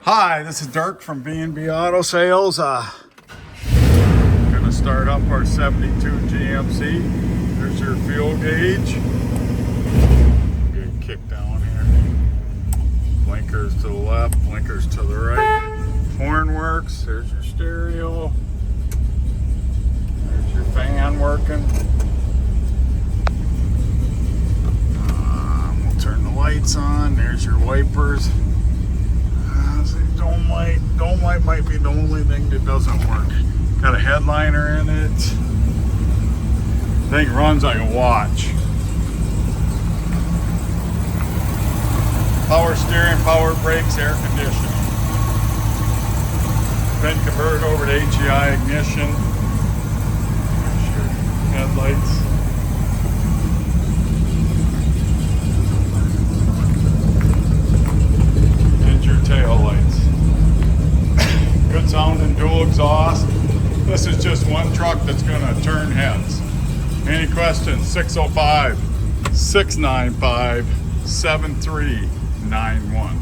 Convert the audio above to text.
Hi, this is Dirk from B&B Auto Sales. Gonna start up our 72 GMC. There's your fuel gauge. Good kick down here. Blinkers to the left, blinkers to the right. Horn works. There's your stereo. There's your fan working. We'll turn the lights on. There's your wipers. Dome light might be the only thing that doesn't work. Got a headliner in it. Thing runs like a watch. Power steering, power brakes, air conditioning. Then convert over to HEI ignition. There's your headlights. And your tail lights. Good sounding dual exhaust. This is just one truck that's gonna turn heads. Any questions? 605-695-7391.